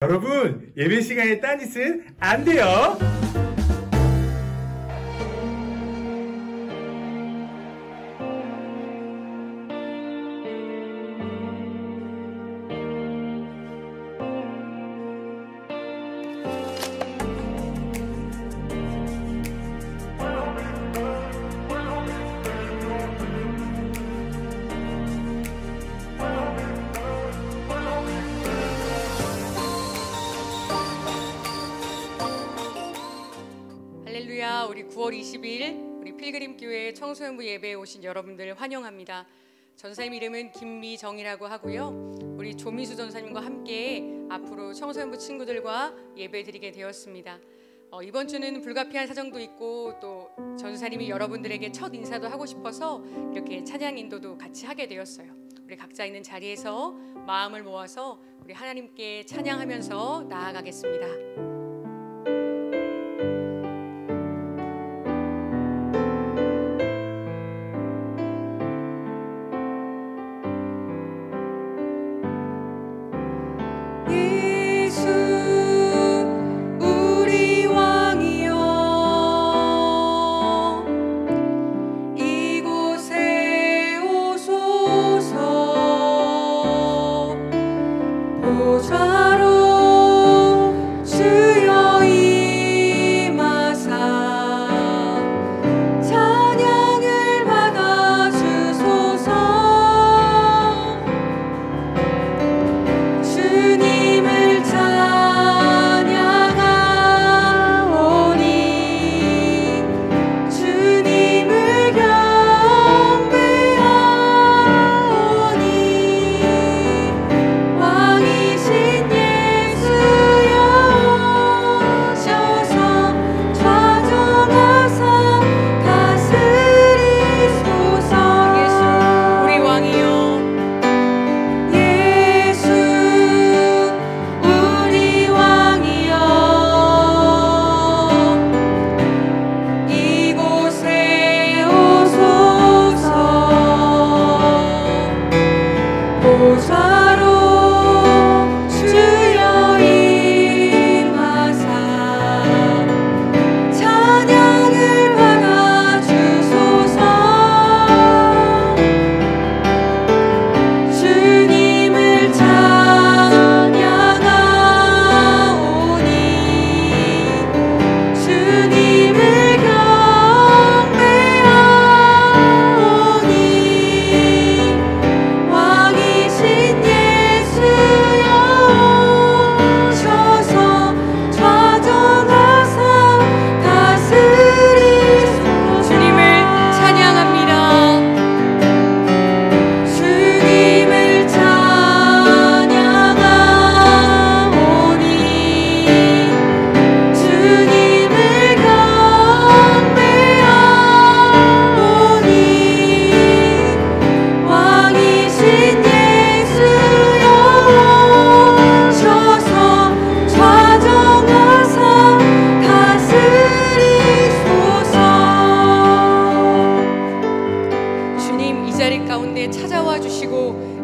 여러분, 예배 시간에 딴짓은 안 돼요. 할렐루야. 우리 9월 20일 우리 필그림교회 청소년부 예배에 오신 여러분들 환영합니다. 전사님 이름은 김미정이라고 하고요. 우리 조미수 전사님과 함께 앞으로 청소년부 친구들과 예배 드리게 되었습니다. 이번 주는 불가피한 사정도 있고 또 전사님이 여러분들에게 첫 인사도 하고 싶어서 이렇게 찬양 인도도 같이 하게 되었어요. 우리 각자 있는 자리에서 마음을 모아서 우리 하나님께 찬양하면서 나아가겠습니다.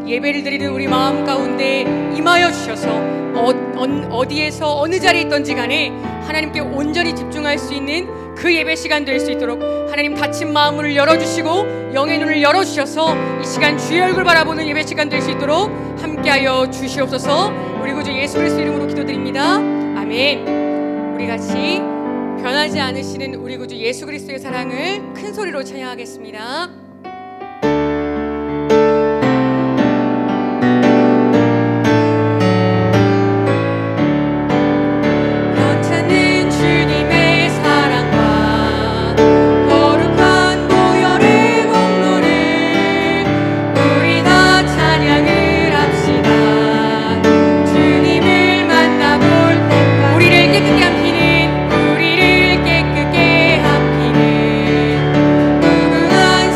예배를 드리는 우리 마음 가운데 임하여 주셔서 어디에서 어느 자리에 있던지 간에 하나님께 온전히 집중할 수 있는 그 예배 시간 될 수 있도록 하나님 닫힌 마음을 열어주시고 영의 눈을 열어주셔서 이 시간 주의 얼굴 바라보는 예배 시간 될 수 있도록 함께하여 주시옵소서. 우리 구주 예수 그리스도 이름으로 기도드립니다. 아멘. 우리 같이 변하지 않으시는 우리 구주 예수 그리스도의 사랑을 큰 소리로 찬양하겠습니다. 우리를 깨끗게 합히는 무궁한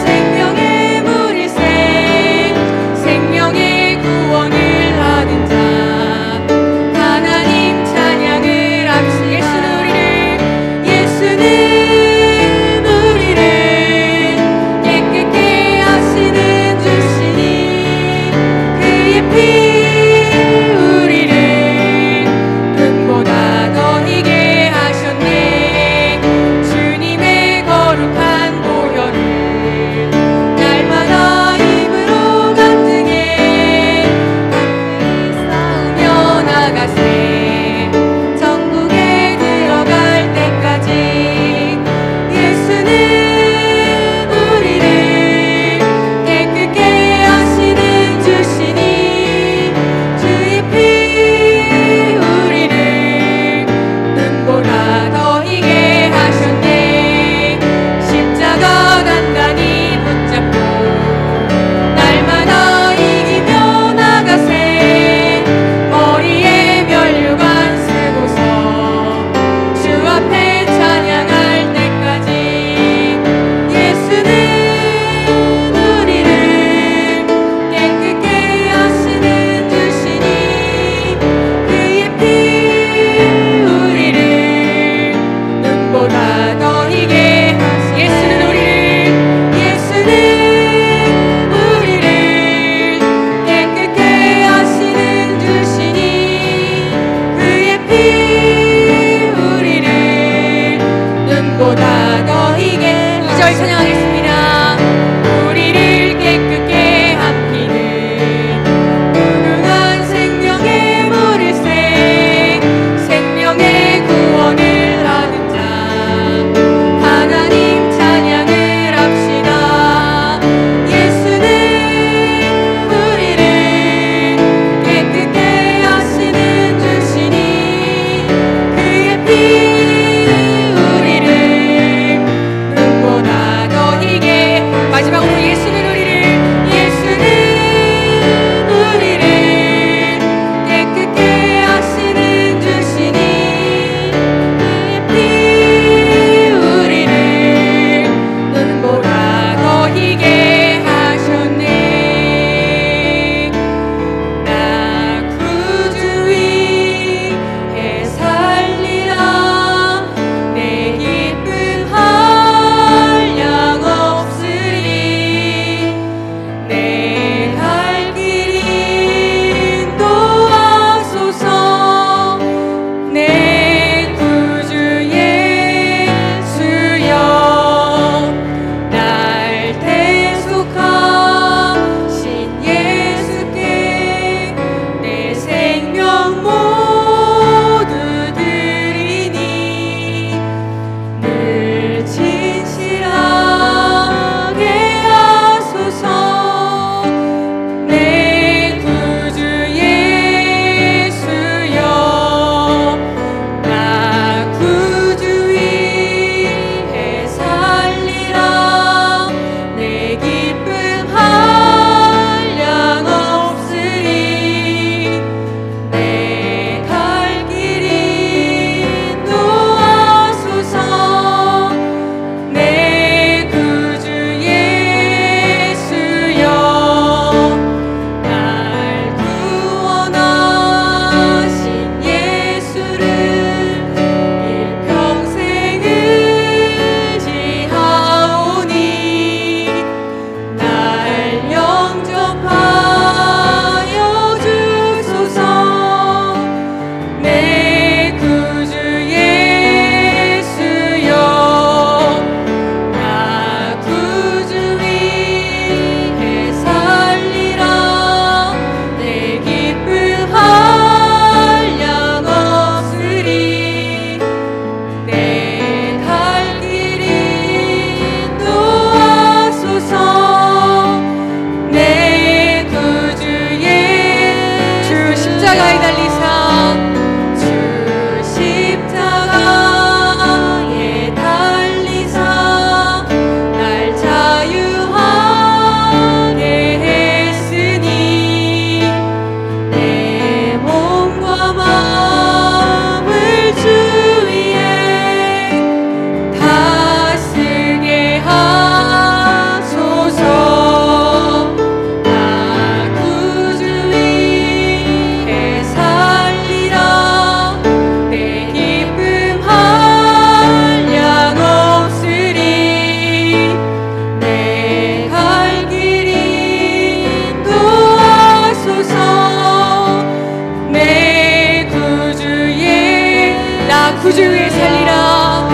구주 위에 살리라.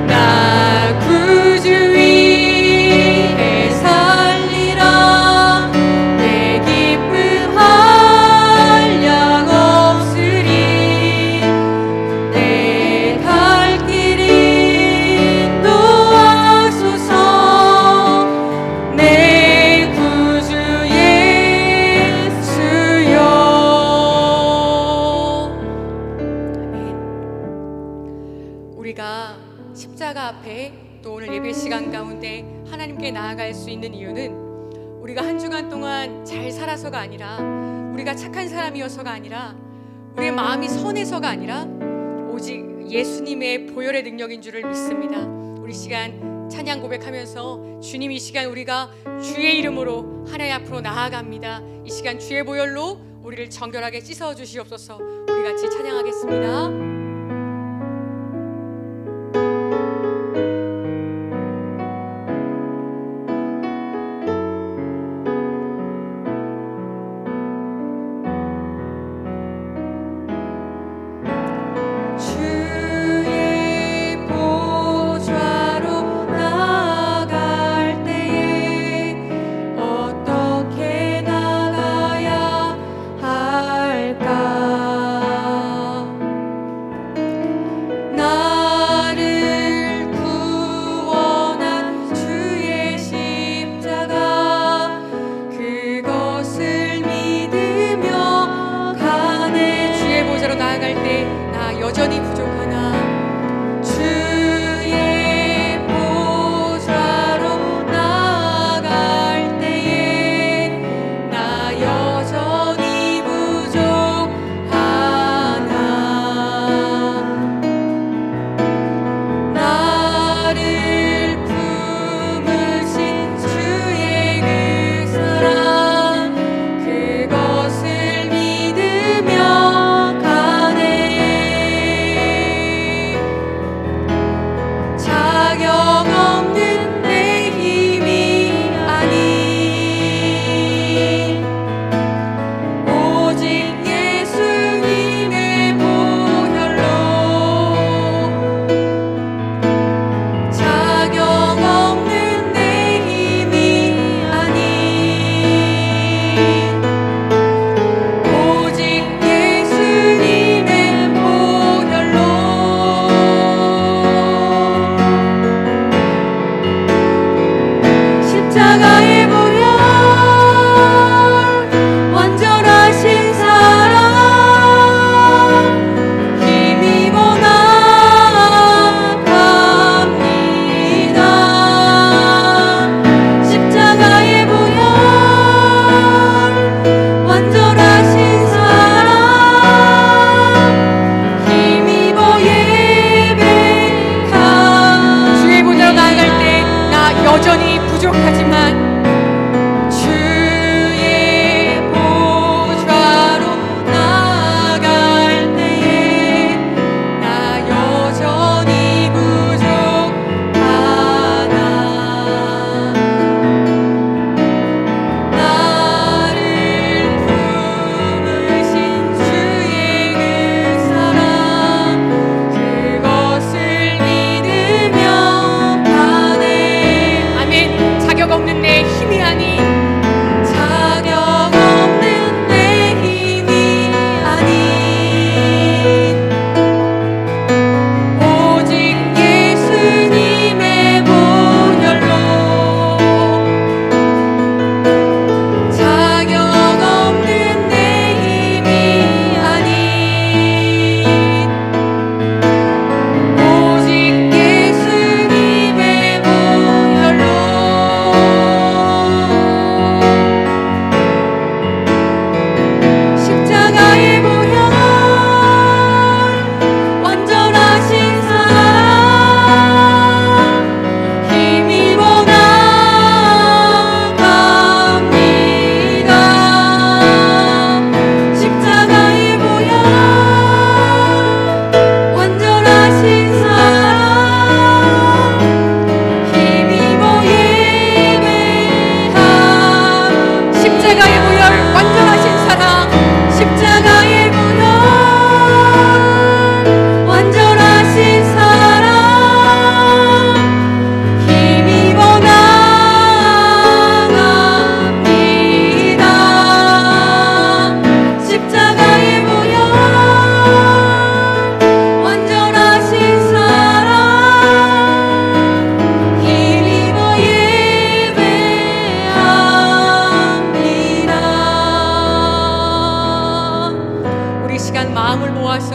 나 구주 위에 살리라. 내 기쁨 한량 없으리. 내 갈 길 인도하소서. 내 구주 예수여. 아멘. 우리가 십자가 앞에 또 오늘 예배 시간 가운데 하나님께 나아갈 수 있는 이유는 우리가 한 주간 동안 잘 살아서가 아니라, 우리가 착한 사람이어서가 아니라, 우리의 마음이 선해서가 아니라 오직 예수님의 보혈의 능력인 줄을 믿습니다. 우리 시간 찬양 고백하면서 주님, 이 시간 우리가 주의 이름으로 하나님 앞으로 나아갑니다. 이 시간 주의 보혈로 우리를 정결하게 씻어 주시옵소서. 우리 같이 찬양하겠습니다. 주의 보좌로 나아갈 때에 어떻게 나가야 할까? 나를 구원한 주의 십자가, 그것을 믿으며 가네. 주의 보좌로 나아갈 때 나 여전히 부족하나, 주의 보좌로 나아갈 때에 나 여전히 부족하나. 나를 품으신 주의 그 사랑, 그것을 믿으며 가네.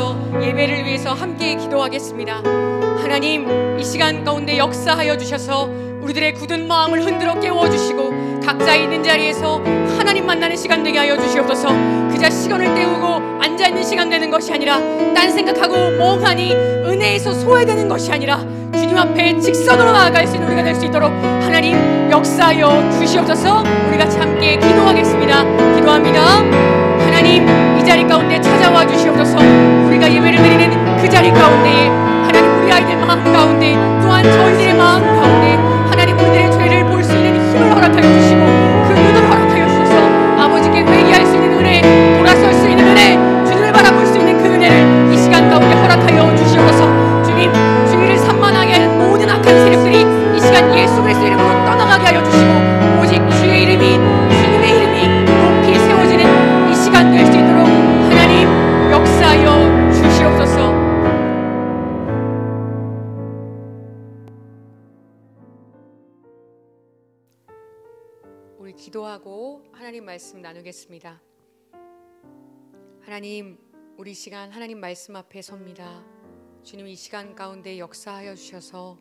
주셔서 예배를 위해서 함께 기도하겠습니다. 하나님, 이 시간 가운데 역사하여 주셔서 우리들의 굳은 마음을 흔들어 깨워주시고 각자 있는 자리에서 하나님 만나는 시간 되게 하여 주시옵소서. 그저 시간을 때우고 앉아있는 시간 되는 것이 아니라 딴 생각하고 멍하니 은혜에서 소외되는 것이 아니라 주님 앞에 직선으로 나아갈 수 있는 우리가 될 수 있도록 하나님 역사하여 주시옵소서. 우리 같이 함께 기도하겠습니다. 기도합니다. 하나님, 이 자리 가운데 찾아와 주시옵소서. 우리가 예배를 드리는 그 자리 가운데에 하나님, 우리 아이들 마음 가운데 또한 저희들의 마음 가운데 하나님, 우리들의 죄를 볼 수 있는 힘을 허락하여 주시고 그 눈을 허락하여 주셔서 아버지께 회개할 수 있는 은혜, 돌아설 수 있는 은혜, 주님을 바라볼 수 있는 그 은혜를 이 시간 가운데 허락하여 주시옵소서. 주님, 주의를 산만하게 하는 모든 악한 세력들이 이 시간 예수 그리스도 이름으로 떠나가게 하여 주시고 오직 주의 이름이, 주님의 이름이 높이 세워지는 이 시간 될 수 있도록 하나님 역사하여 주시옵소서. 우리 기도하고 하나님 말씀 나누겠습니다. 하나님, 우리 시간 하나님 말씀 앞에 섭니다. 주님, 이 시간 가운데 역사하여 주셔서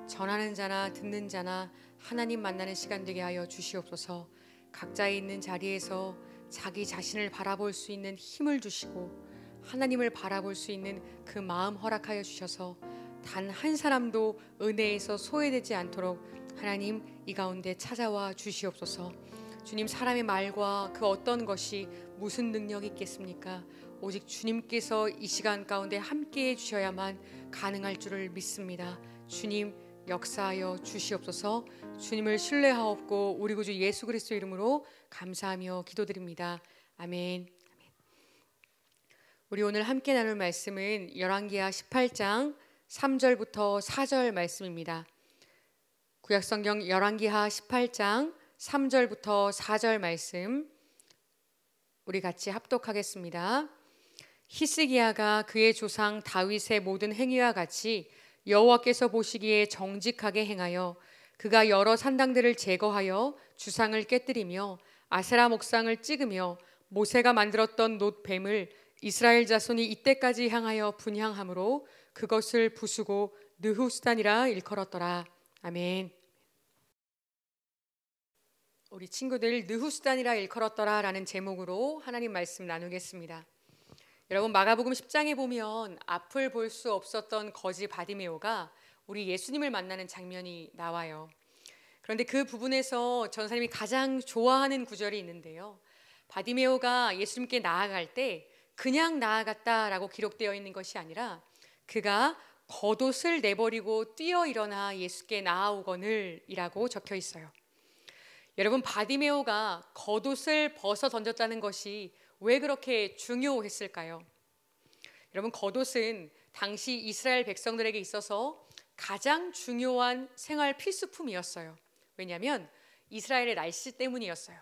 전하는 자나 듣는 자나 하나님 만나는 시간 되게 하여 주시옵소서. 각자에 있는 자리에서 자기 자신을 바라볼 수 있는 힘을 주시고 하나님을 바라볼 수 있는 그 마음 허락하여 주셔서 단 한 사람도 은혜에서 소외되지 않도록 하나님 이 가운데 찾아와 주시옵소서. 주님, 사람의 말과 그 어떤 것이 무슨 능력이 있겠습니까? 오직 주님께서 이 시간 가운데 함께해 주셔야만 가능할 줄을 믿습니다. 주님, 역사하여 주시옵소서. 주님을 신뢰하옵고 우리 구주 예수 그리스도 이름으로 감사하며 기도드립니다. 아멘. 우리 오늘 함께 나눌 말씀은 열왕기하 18장 3절부터 4절 말씀입니다. 구약성경 열왕기하 18장 3절부터 4절 말씀 우리 같이 합독하겠습니다. 히스기야가 그의 조상 다윗의 모든 행위와 같이 여호와께서 보시기에 정직하게 행하여 그가 여러 산당들을 제거하여 주상을 깨뜨리며 아세라 목상을 찍으며 모세가 만들었던 놋뱀을 이스라엘 자손이 이때까지 향하여 분향함으로 그것을 부수고 느후스단이라 일컬었더라. 아멘. 우리 친구들, 느후스단이라 일컬었더라 라는 제목으로 하나님 말씀 나누겠습니다. 여러분, 마가복음 10장에 보면 앞을 볼 수 없었던 거지 바디메오가 우리 예수님을 만나는 장면이 나와요. 그런데 그 부분에서 전사님이 가장 좋아하는 구절이 있는데요, 바디메오가 예수님께 나아갈 때 그냥 나아갔다라고 기록되어 있는 것이 아니라 그가 겉옷을 내버리고 뛰어 일어나 예수께 나아오거늘 이라고 적혀 있어요. 여러분, 바디메오가 겉옷을 벗어 던졌다는 것이 왜 그렇게 중요했을까요? 여러분, 겉옷은 당시 이스라엘 백성들에게 있어서 가장 중요한 생활 필수품이었어요. 왜냐하면 이스라엘의 날씨 때문이었어요.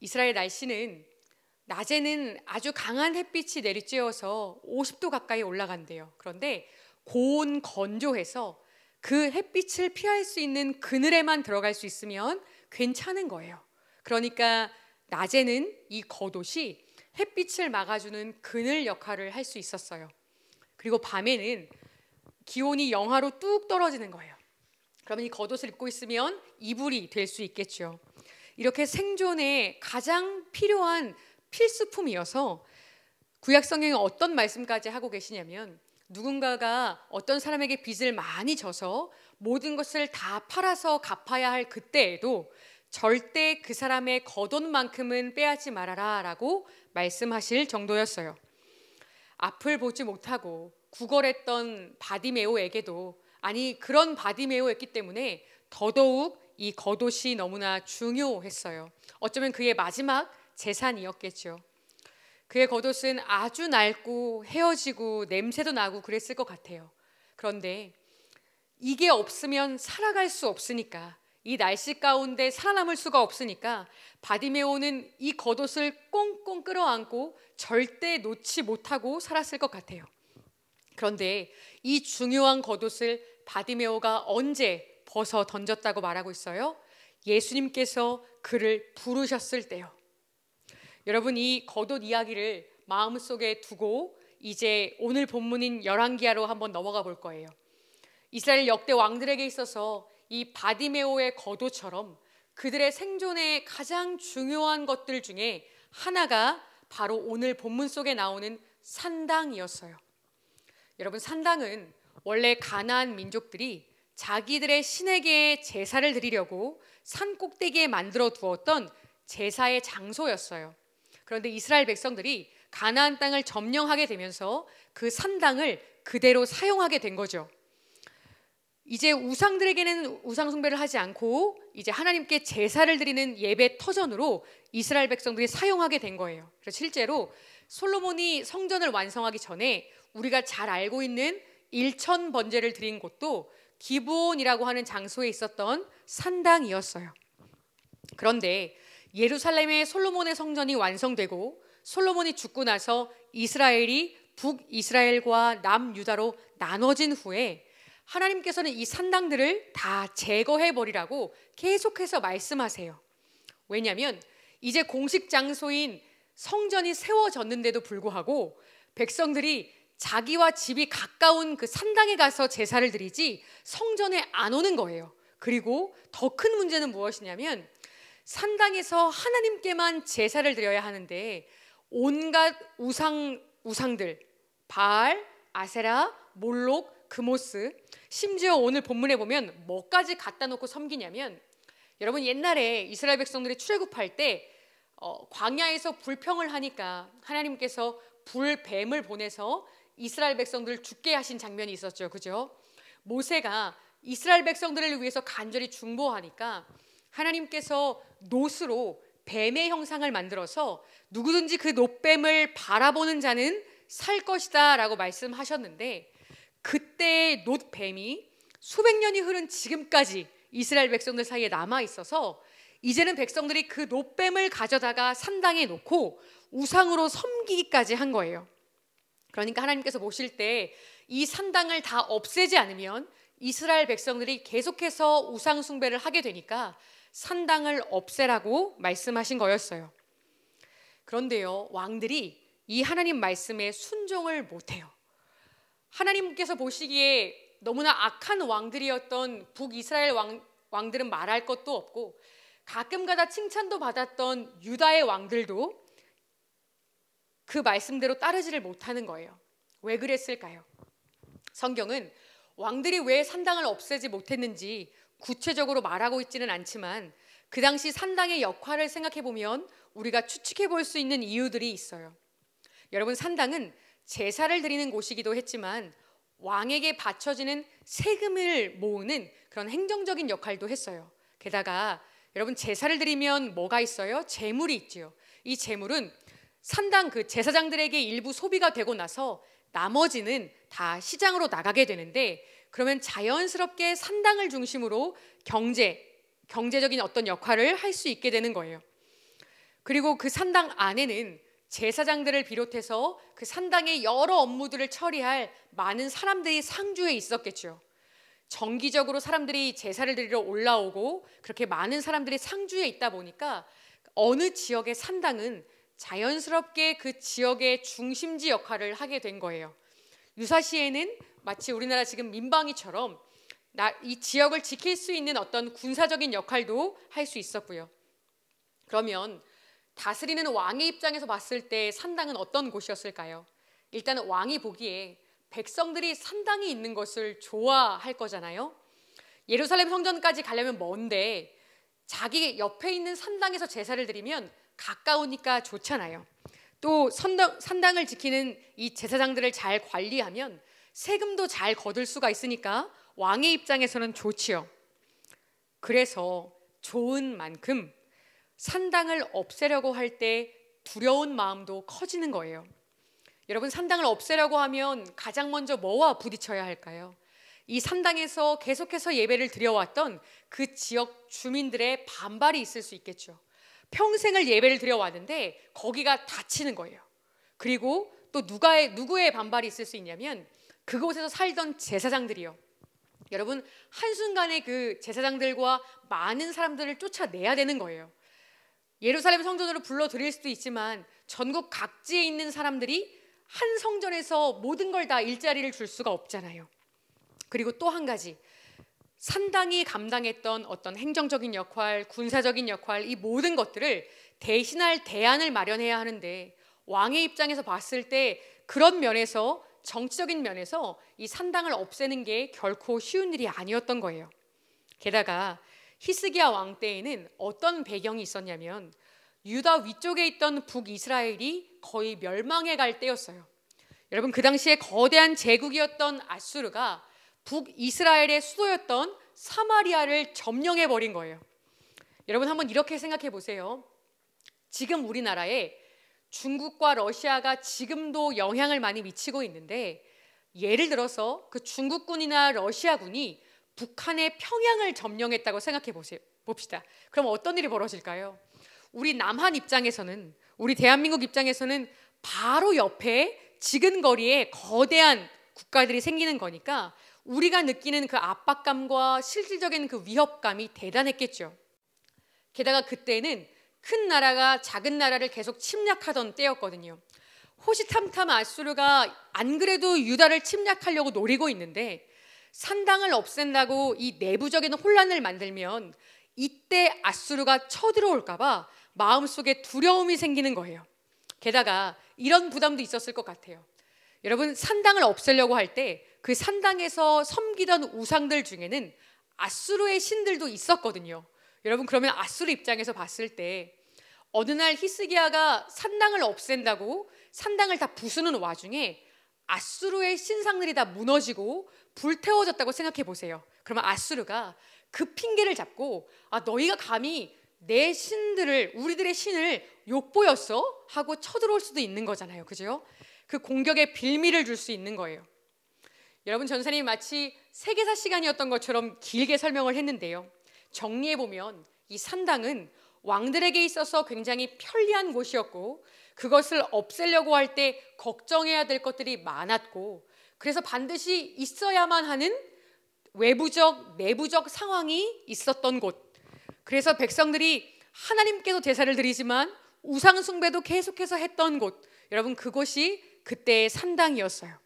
이스라엘 날씨는 낮에는 아주 강한 햇빛이 내리쬐어서 50도 가까이 올라간대요. 그런데 고온 건조해서 그 햇빛을 피할 수 있는 그늘에만 들어갈 수 있으면 괜찮은 거예요. 그러니까 낮에는 이 겉옷이 햇빛을 막아주는 그늘 역할을 할 수 있었어요. 그리고 밤에는 기온이 영하로 뚝 떨어지는 거예요. 그러면 이 겉옷을 입고 있으면 이불이 될 수 있겠죠. 이렇게 생존에 가장 필요한 필수품이어서 구약성경에 어떤 말씀까지 하고 계시냐면, 누군가가 어떤 사람에게 빚을 많이 져서 모든 것을 다 팔아서 갚아야 할 그때에도 절대 그 사람의 겉옷만큼은 빼앗지 말아라 라고 말씀하실 정도였어요. 앞을 보지 못하고 구걸했던 바디메오에게도, 아니 그런 바디메오였기 때문에 더더욱 이 겉옷이 너무나 중요했어요. 어쩌면 그의 마지막 재산이었겠죠. 그의 겉옷은 아주 낡고 헤어지고 냄새도 나고 그랬을 것 같아요. 그런데 이게 없으면 살아갈 수 없으니까, 이 날씨 가운데 살아남을 수가 없으니까 바디메오는 이 겉옷을 꽁꽁 끌어안고 절대 놓지 못하고 살았을 것 같아요. 그런데 이 중요한 겉옷을 바디메오가 언제 벗어 던졌다고 말하고 있어요? 예수님께서 그를 부르셨을 때요. 여러분, 이 겉옷 이야기를 마음속에 두고 이제 오늘 본문인 열왕기하로 한번 넘어가 볼 거예요. 이스라엘 역대 왕들에게 있어서 이 바디메오의 거도처럼 그들의 생존에 가장 중요한 것들 중에 하나가 바로 오늘 본문 속에 나오는 산당이었어요. 여러분, 산당은 원래 가나안 민족들이 자기들의 신에게 제사를 드리려고 산 꼭대기에 만들어 두었던 제사의 장소였어요. 그런데 이스라엘 백성들이 가나안 땅을 점령하게 되면서 그 산당을 그대로 사용하게 된 거죠. 이제 우상들에게는 우상 숭배를 하지 않고 이제 하나님께 제사를 드리는 예배 터전으로 이스라엘 백성들이 사용하게 된 거예요. 그래서 실제로 솔로몬이 성전을 완성하기 전에 우리가 잘 알고 있는 일천 번제를 드린 곳도 기브온이라고 하는 장소에 있었던 산당이었어요. 그런데 예루살렘의 솔로몬의 성전이 완성되고 솔로몬이 죽고 나서 이스라엘이 북이스라엘과 남유다로 나눠진 후에 하나님께서는 이 산당들을 다 제거해버리라고 계속해서 말씀하세요. 왜냐하면 이제 공식 장소인 성전이 세워졌는데도 불구하고 백성들이 자기와 집이 가까운 그 산당에 가서 제사를 드리지 성전에 안 오는 거예요. 그리고 더 큰 문제는 무엇이냐면 산당에서 하나님께만 제사를 드려야 하는데 온갖 우상들, 바알, 아세라, 몰록, 그모스, 심지어 오늘 본문에 보면 뭐까지 갖다 놓고 섬기냐면, 여러분 옛날에 이스라엘 백성들이 출애굽할 때 광야에서 불평을 하니까 하나님께서 불뱀을 보내서 이스라엘 백성들을 죽게 하신 장면이 있었죠. 그죠? 모세가 이스라엘 백성들을 위해서 간절히 중보하니까 하나님께서 놋으로 뱀의 형상을 만들어서 누구든지 그 놋뱀을 바라보는 자는 살 것이다 라고 말씀하셨는데, 그때의 놋뱀이 수백 년이 흐른 지금까지 이스라엘 백성들 사이에 남아 있어서 이제는 백성들이 그 놋뱀을 가져다가 산당에 놓고 우상으로 섬기기까지 한 거예요. 그러니까 하나님께서 보실 때 이 산당을 다 없애지 않으면 이스라엘 백성들이 계속해서 우상 숭배를 하게 되니까 산당을 없애라고 말씀하신 거였어요. 그런데요, 왕들이 이 하나님 말씀에 순종을 못해요. 하나님께서 보시기에 너무나 악한 왕들이었던 북이스라엘 왕들은 말할 것도 없고 가끔가다 칭찬도 받았던 유다의 왕들도 그 말씀대로 따르지를 못하는 거예요. 왜 그랬을까요? 성경은 왕들이 왜 산당을 없애지 못했는지 구체적으로 말하고 있지는 않지만 그 당시 산당의 역할을 생각해 보면 우리가 추측해 볼 수 있는 이유들이 있어요. 여러분, 산당은 제사를 드리는 곳이기도 했지만 왕에게 바쳐지는 세금을 모으는 그런 행정적인 역할도 했어요. 게다가 여러분, 제사를 드리면 뭐가 있어요? 재물이 있지요. 이 재물은 산당 그 제사장들에게 일부 소비가 되고 나서 나머지는 다 시장으로 나가게 되는데, 그러면 자연스럽게 산당을 중심으로 경제적인 어떤 역할을 할 수 있게 되는 거예요. 그리고 그 산당 안에는 제사장들을 비롯해서 그 산당의 여러 업무들을 처리할 많은 사람들이 상주에 있었겠죠. 정기적으로 사람들이 제사를 드리러 올라오고 그렇게 많은 사람들이 상주에 있다 보니까 어느 지역의 산당은 자연스럽게 그 지역의 중심지 역할을 하게 된 거예요. 유사시에는 마치 우리나라 지금 민방위처럼 이 지역을 지킬 수 있는 어떤 군사적인 역할도 할 수 있었고요. 그러면 다스리는 왕의 입장에서 봤을 때 산당은 어떤 곳이었을까요? 일단 왕이 보기에 백성들이 산당이 있는 것을 좋아할 거잖아요. 예루살렘 성전까지 가려면 먼데 자기 옆에 있는 산당에서 제사를 드리면 가까우니까 좋잖아요. 또 산당을 지키는 이 제사장들을 잘 관리하면 세금도 잘 거둘 수가 있으니까 왕의 입장에서는 좋지요. 그래서 좋은 만큼 산당을 없애려고 할 때 두려운 마음도 커지는 거예요. 여러분, 산당을 없애려고 하면 가장 먼저 뭐와 부딪혀야 할까요? 이 산당에서 계속해서 예배를 드려왔던 그 지역 주민들의 반발이 있을 수 있겠죠. 평생을 예배를 드려왔는데 거기가 닫히는 거예요. 그리고 또 누구의 반발이 있을 수 있냐면 그곳에서 살던 제사장들이요. 여러분, 한순간에 그 제사장들과 많은 사람들을 쫓아내야 되는 거예요. 예루살렘 성전으로 불러들일 수도 있지만 전국 각지에 있는 사람들이 한 성전에서 모든 걸 다 일자리를 줄 수가 없잖아요. 그리고 또 한 가지, 산당이 감당했던 어떤 행정적인 역할, 군사적인 역할, 이 모든 것들을 대신할 대안을 마련해야 하는데 왕의 입장에서 봤을 때 그런 면에서, 정치적인 면에서 이 산당을 없애는 게 결코 쉬운 일이 아니었던 거예요. 게다가 히스기야 왕 때에는 어떤 배경이 있었냐면 유다 위쪽에 있던 북이스라엘이 거의 멸망해 갈 때였어요. 여러분, 그 당시에 거대한 제국이었던 아수르가 북이스라엘의 수도였던 사마리아를 점령해 버린 거예요. 여러분, 한번 이렇게 생각해 보세요. 지금 우리나라에 중국과 러시아가 지금도 영향을 많이 미치고 있는데, 예를 들어서 그 중국군이나 러시아군이 북한의 평양을 점령했다고 생각해 봅시다. 그럼 어떤 일이 벌어질까요? 우리 남한 입장에서는, 우리 대한민국 입장에서는 바로 옆에 지근거리에 거대한 국가들이 생기는 거니까 우리가 느끼는 그 압박감과 실질적인 그 위협감이 대단했겠죠. 게다가 그때는 큰 나라가 작은 나라를 계속 침략하던 때였거든요. 호시탐탐 아수르가 안 그래도 유다를 침략하려고 노리고 있는데 산당을 없앤다고 이 내부적인 혼란을 만들면 이때 아수르가 쳐들어올까 봐 마음속에 두려움이 생기는 거예요. 게다가 이런 부담도 있었을 것 같아요. 여러분, 산당을 없애려고 할 때 그 산당에서 섬기던 우상들 중에는 아수르의 신들도 있었거든요. 여러분, 그러면 아수르 입장에서 봤을 때 어느 날 히스기야가 산당을 없앤다고 산당을 다 부수는 와중에 아수르의 신상들이 다 무너지고 불태워졌다고 생각해 보세요. 그러면 아수르가 그 핑계를 잡고 너희가 감히 내 신들을, 우리들의 신을 욕보였어? 하고 쳐들어올 수도 있는 거잖아요. 그죠? 그 공격에 빌미를 줄 수 있는 거예요. 여러분, 전사님이 마치 세계사 시간이었던 것처럼 길게 설명을 했는데요. 정리해보면 이 산당은 왕들에게 있어서 굉장히 편리한 곳이었고 그것을 없애려고 할 때 걱정해야 될 것들이 많았고 그래서 반드시 있어야만 하는 외부적, 내부적 상황이 있었던 곳. 그래서 백성들이 하나님께도 제사를 드리지만 우상 숭배도 계속해서 했던 곳. 여러분, 그곳이 그때의 산당이었어요.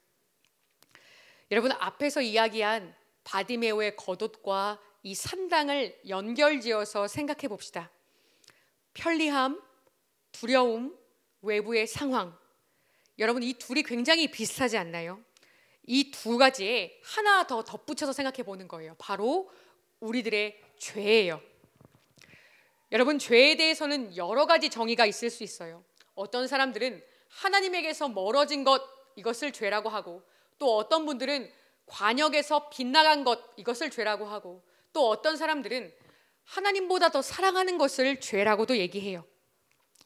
여러분, 앞에서 이야기한 바디메오의 겉옷과 이 산당을 연결지어서 생각해 봅시다. 편리함, 두려움, 외부의 상황. 여러분, 이 둘이 굉장히 비슷하지 않나요? 이 두 가지에 하나 더 덧붙여서 생각해 보는 거예요. 바로 우리들의 죄예요. 여러분, 죄에 대해서는 여러 가지 정의가 있을 수 있어요. 어떤 사람들은 하나님에게서 멀어진 것, 이것을 죄라고 하고, 또 어떤 분들은 관역에서 빗나간 것, 이것을 죄라고 하고, 또 어떤 사람들은 하나님보다 더 사랑하는 것을 죄라고도 얘기해요.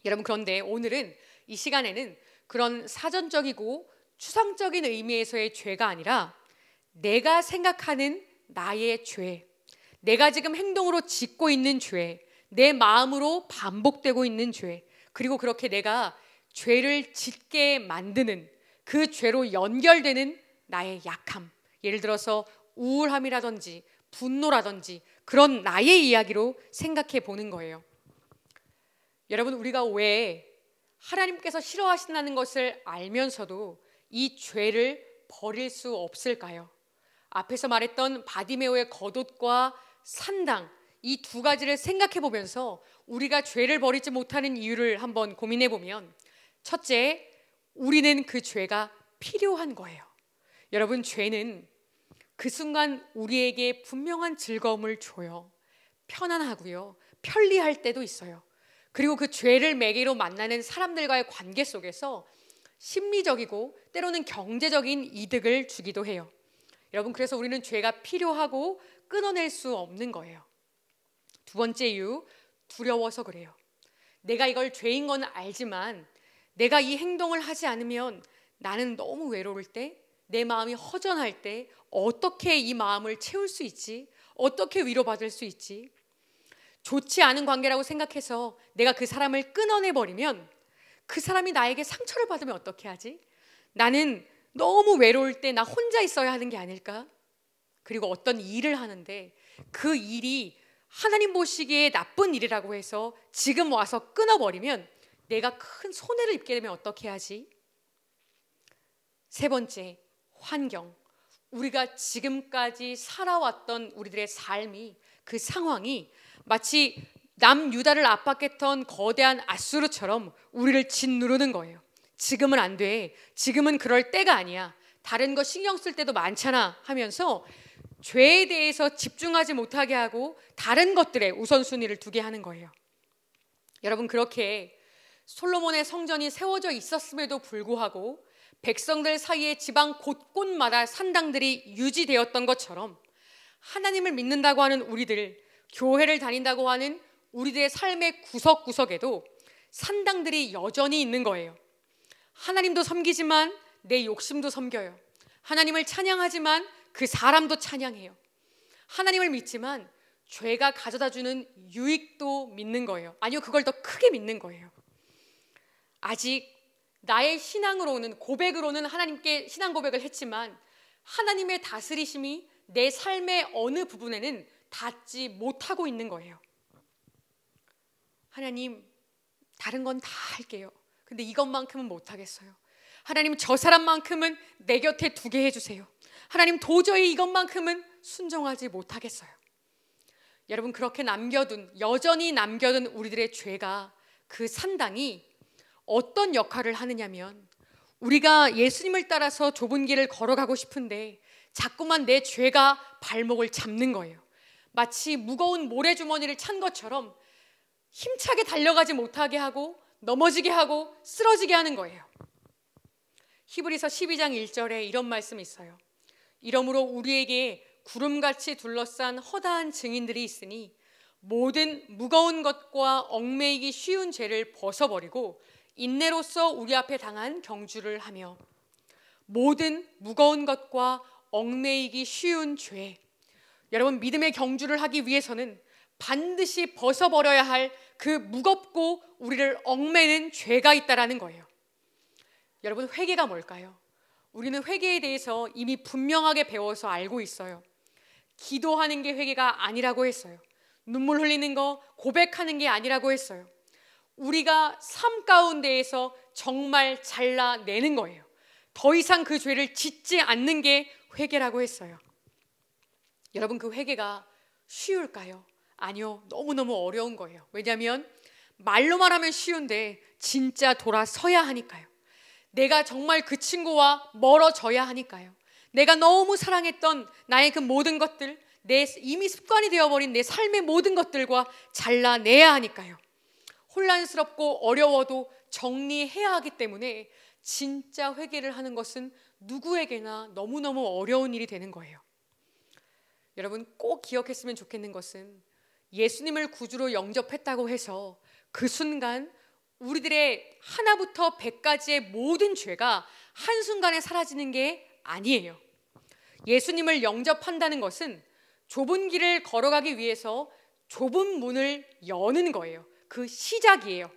여러분, 그런데 오늘은 이 시간에는 그런 사전적이고 추상적인 의미에서의 죄가 아니라 내가 생각하는 나의 죄, 내가 지금 행동으로 짓고 있는 죄, 내 마음으로 반복되고 있는 죄, 그리고 그렇게 내가 죄를 짓게 만드는 그 죄로 연결되는 나의 약함, 예를 들어서 우울함이라든지 분노라든지 그런 나의 이야기로 생각해 보는 거예요. 여러분, 우리가 왜 하나님께서 싫어하신다는 것을 알면서도 이 죄를 버릴 수 없을까요? 앞에서 말했던 바디메오의 겉옷과 산당, 이 두 가지를 생각해 보면서 우리가 죄를 버리지 못하는 이유를 한번 고민해 보면, 첫째, 우리는 그 죄가 필요한 거예요. 여러분, 죄는 그 순간 우리에게 분명한 즐거움을 줘요. 편안하고요, 편리할 때도 있어요. 그리고 그 죄를 매개로 만나는 사람들과의 관계 속에서 심리적이고 때로는 경제적인 이득을 주기도 해요. 여러분, 그래서 우리는 죄가 필요하고 끊어낼 수 없는 거예요. 두 번째 이유, 두려워서 그래요. 내가 이걸 죄인 건 알지만 내가 이 행동을 하지 않으면 나는 너무 외로울 때, 내 마음이 허전할 때 어떻게 이 마음을 채울 수 있지? 어떻게 위로받을 수 있지? 좋지 않은 관계라고 생각해서 내가 그 사람을 끊어내버리면 그 사람이 나에게 상처를 받으면 어떻게 하지? 나는 너무 외로울 때 나 혼자 있어야 하는 게 아닐까? 그리고 어떤 일을 하는데 그 일이 하나님 보시기에 나쁜 일이라고 해서 지금 와서 끊어버리면 내가 큰 손해를 입게 되면 어떻게 하지? 세 번째, 환경. 우리가 지금까지 살아왔던 우리들의 삶이, 그 상황이 마치 남유다를 압박했던 거대한 앗수르처럼 우리를 짓누르는 거예요. 지금은 안 돼. 지금은 그럴 때가 아니야. 다른 거 신경 쓸 때도 많잖아 하면서 죄에 대해서 집중하지 못하게 하고 다른 것들에 우선순위를 두게 하는 거예요. 여러분, 그렇게 솔로몬의 성전이 세워져 있었음에도 불구하고 백성들 사이에 지방 곳곳마다 산당들이 유지되었던 것처럼 하나님을 믿는다고 하는 우리들, 교회를 다닌다고 하는 우리들의 삶의 구석구석에도 산당들이 여전히 있는 거예요. 하나님도 섬기지만 내 욕심도 섬겨요. 하나님을 찬양하지만 그 사람도 찬양해요. 하나님을 믿지만 죄가 가져다주는 유익도 믿는 거예요. 아니요, 그걸 더 크게 믿는 거예요. 아직 나의 신앙으로는, 고백으로는 하나님께 신앙 고백을 했지만 하나님의 다스리심이 내 삶의 어느 부분에는 닿지 못하고 있는 거예요. 하나님, 다른 건 다 할게요. 근데 이것만큼은 못하겠어요. 하나님, 저 사람만큼은 내 곁에 두게 해주세요. 하나님, 도저히 이것만큼은 순종하지 못하겠어요. 여러분, 그렇게 여전히 남겨둔 우리들의 죄가, 그 산당이 어떤 역할을 하느냐면, 우리가 예수님을 따라서 좁은 길을 걸어가고 싶은데 자꾸만 내 죄가 발목을 잡는 거예요. 마치 무거운 모래주머니를 찬 것처럼 힘차게 달려가지 못하게 하고 넘어지게 하고 쓰러지게 하는 거예요. 히브리서 12장 1절에 이런 말씀이 있어요. 이러므로 우리에게 구름같이 둘러싼 허다한 증인들이 있으니 모든 무거운 것과 얽매이기 쉬운 죄를 벗어버리고 인내로써 우리 앞에 당한 경주를 하며. 모든 무거운 것과 얽매이기 쉬운 죄. 여러분, 믿음의 경주를 하기 위해서는 반드시 벗어버려야 할 그 무겁고 우리를 얽매는 죄가 있다라는 거예요. 여러분, 회개가 뭘까요? 우리는 회개에 대해서 이미 분명하게 배워서 알고 있어요. 기도하는 게 회개가 아니라고 했어요. 눈물 흘리는 거, 고백하는 게 아니라고 했어요. 우리가 삶 가운데에서 정말 잘라내는 거예요. 더 이상 그 죄를 짓지 않는 게 회개라고 했어요. 여러분, 그 회개가 쉬울까요? 아니요, 너무너무 어려운 거예요. 왜냐하면 말로만 하면 쉬운데 진짜 돌아서야 하니까요. 내가 정말 그 친구와 멀어져야 하니까요. 내가 너무 사랑했던 나의 그 모든 것들, 이미 습관이 되어버린 내 삶의 모든 것들과 잘라내야 하니까요. 혼란스럽고 어려워도 정리해야 하기 때문에 진짜 회개를 하는 것은 누구에게나 너무너무 어려운 일이 되는 거예요. 여러분, 꼭 기억했으면 좋겠는 것은 예수님을 구주로 영접했다고 해서 그 순간 우리들의 하나부터 100까지의 모든 죄가 한순간에 사라지는 게 아니에요. 예수님을 영접한다는 것은 좁은 길을 걸어가기 위해서 좁은 문을 여는 거예요. 그 시작이에요.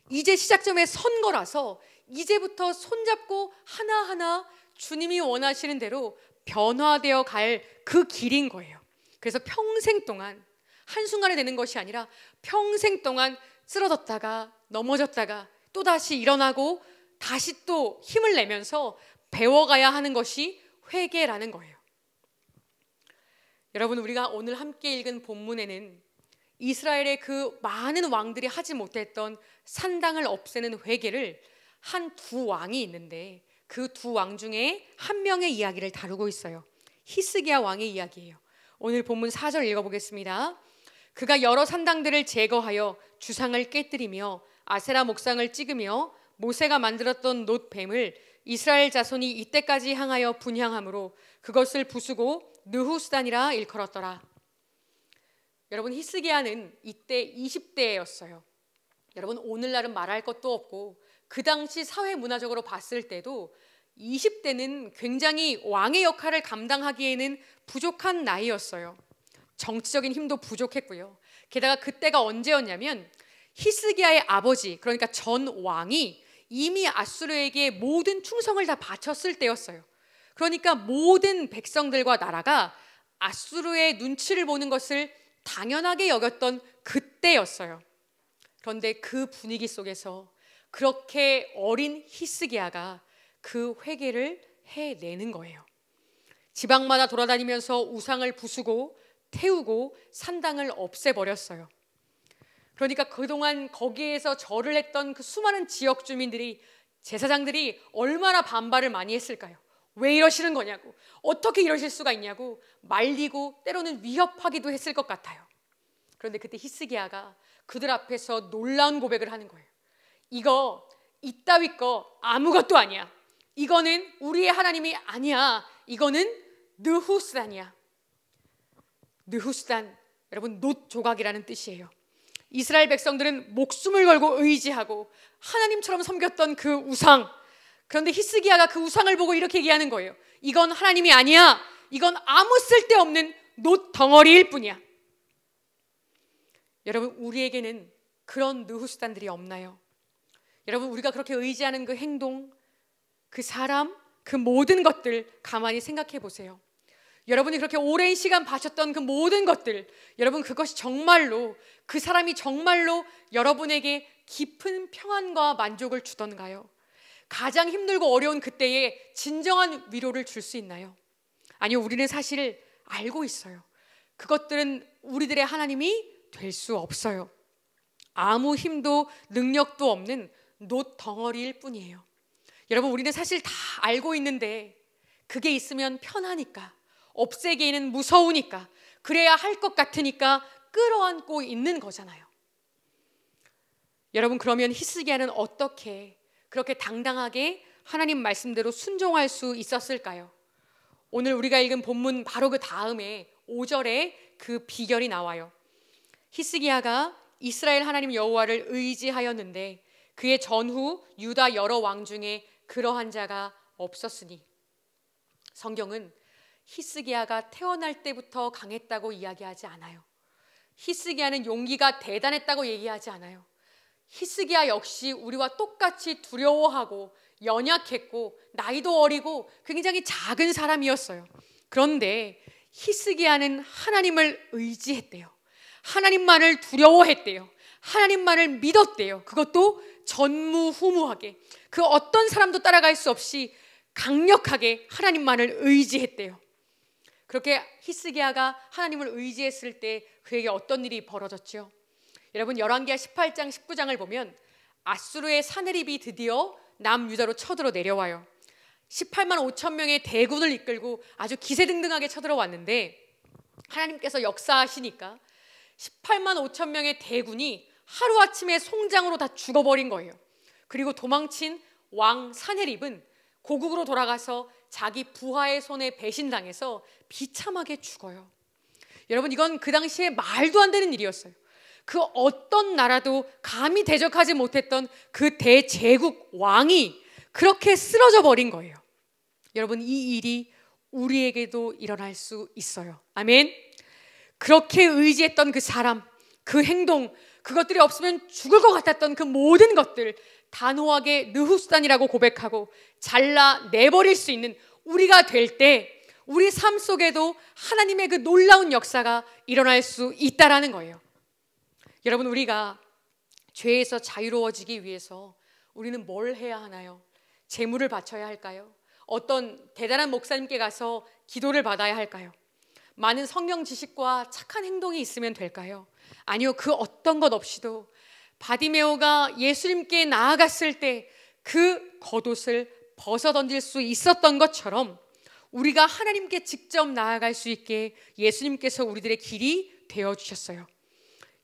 이제 시작점에 선 거라서 이제부터 손잡고 하나하나 주님이 원하시는 대로 변화되어 갈 그 길인 거예요. 그래서 평생 동안, 한순간에 되는 것이 아니라 평생 동안 쓰러졌다가 넘어졌다가 또다시 일어나고 다시 또 힘을 내면서 배워가야 하는 것이 회개라는 거예요. 여러분, 우리가 오늘 함께 읽은 본문에는 이스라엘의 그 많은 왕들이 하지 못했던 산당을 없애는 회개를 한 두 왕이 있는데 그 두 왕 중에 한 명의 이야기를 다루고 있어요. 히스기야 왕의 이야기예요. 오늘 본문 4절 읽어보겠습니다. 그가 여러 산당들을 제거하여 주상을 깨뜨리며 아세라 목상을 찍으며 모세가 만들었던 놋뱀을 이스라엘 자손이 이때까지 향하여 분향함으로 그것을 부수고 느후스단이라 일컬었더라. 여러분, 히스기야는 이때 20대였어요. 여러분, 오늘날은 말할 것도 없고 그 당시 사회 문화적으로 봤을 때도 20대는 굉장히 왕의 역할을 감당하기에는 부족한 나이였어요. 정치적인 힘도 부족했고요. 게다가 그때가 언제였냐면 히스기야의 아버지, 그러니까 전 왕이 이미 아수르에게 모든 충성을 다 바쳤을 때였어요. 그러니까 모든 백성들과 나라가 아수르의 눈치를 보는 것을 당연하게 여겼던 그때였어요. 그런데 그 분위기 속에서 그렇게 어린 히스기야가 그 회개를 해내는 거예요. 지방마다 돌아다니면서 우상을 부수고 태우고 산당을 없애버렸어요. 그러니까 그동안 거기에서 절을 했던 그 수많은 지역 주민들이, 제사장들이 얼마나 반발을 많이 했을까요? 왜 이러시는 거냐고, 어떻게 이러실 수가 있냐고 말리고 때로는 위협하기도 했을 것 같아요. 그런데 그때 히스기야가 그들 앞에서 놀라운 고백을 하는 거예요. 이거 이따위 거 아무것도 아니야. 이거는 우리의 하나님이 아니야. 이거는 느후스단이야. 느후스단, 여러분 놋 조각이라는 뜻이에요. 이스라엘 백성들은 목숨을 걸고 의지하고 하나님처럼 섬겼던 그 우상, 그런데 히스기야가 그 우상을 보고 이렇게 얘기하는 거예요. 이건 하나님이 아니야. 이건 아무 쓸데없는 놋 덩어리일 뿐이야. 여러분, 우리에게는 그런 느후스단들이 없나요? 여러분, 우리가 그렇게 의지하는 그 행동, 그 사람, 그 모든 것들 가만히 생각해 보세요. 여러분이 그렇게 오랜 시간 바쳤던 그 모든 것들, 여러분 그것이 정말로, 그 사람이 정말로 여러분에게 깊은 평안과 만족을 주던가요? 가장 힘들고 어려운 그때에 진정한 위로를 줄 수 있나요? 아니요, 우리는 사실 알고 있어요. 그것들은 우리들의 하나님이 될 수 없어요. 아무 힘도 능력도 없는 놋 덩어리일 뿐이에요. 여러분, 우리는 사실 다 알고 있는데 그게 있으면 편하니까, 없애기에는 무서우니까, 그래야 할 것 같으니까 끌어안고 있는 거잖아요. 여러분, 그러면 히스기야는 어떻게 그렇게 당당하게 하나님 말씀대로 순종할 수 있었을까요? 오늘 우리가 읽은 본문 바로 그 다음에 5절에 그 비결이 나와요. 히스기야가 이스라엘 하나님 여호와를 의지하였는데 그의 전후 유다 여러 왕 중에 그러한 자가 없었으니. 성경은 히스기야가 태어날 때부터 강했다고 이야기하지 않아요. 히스기야는 용기가 대단했다고 얘기하지 않아요. 히스기야 역시 우리와 똑같이 두려워하고 연약했고 나이도 어리고 굉장히 작은 사람이었어요. 그런데 히스기야는 하나님을 의지했대요. 하나님만을 두려워했대요. 하나님만을 믿었대요. 그것도 전무후무하게, 그 어떤 사람도 따라갈 수 없이 강력하게 하나님만을 의지했대요. 그렇게 히스기야가 하나님을 의지했을 때 그에게 어떤 일이 벌어졌죠? 여러분, 열왕기하 18장 19장을 보면 아수르의 사네립이 드디어 남유다로 쳐들어 내려와요. 18만 5천 명의 대군을 이끌고 아주 기세등등하게 쳐들어왔는데 하나님께서 역사하시니까 18만 5천 명의 대군이 하루아침에 송장으로 다 죽어버린 거예요. 그리고 도망친 왕 사네립은 고국으로 돌아가서 자기 부하의 손에 배신당해서 비참하게 죽어요. 여러분, 이건 그 당시에 말도 안 되는 일이었어요. 그 어떤 나라도 감히 대적하지 못했던 그 대제국 왕이 그렇게 쓰러져 버린 거예요. 여러분, 이 일이 우리에게도 일어날 수 있어요. 아멘. 그렇게 의지했던 그 사람, 그 행동, 그것들이 없으면 죽을 것 같았던 그 모든 것들 단호하게 느후스단이라고 고백하고 잘라내버릴 수 있는 우리가 될 때 우리 삶 속에도 하나님의 그 놀라운 역사가 일어날 수 있다라는 거예요. 여러분, 우리가 죄에서 자유로워지기 위해서 우리는 뭘 해야 하나요? 제물을 바쳐야 할까요? 어떤 대단한 목사님께 가서 기도를 받아야 할까요? 많은 성경 지식과 착한 행동이 있으면 될까요? 아니요, 그 어떤 것 없이도 바디메오가 예수님께 나아갔을 때 그 겉옷을 벗어던질 수 있었던 것처럼 우리가 하나님께 직접 나아갈 수 있게 예수님께서 우리들의 길이 되어주셨어요.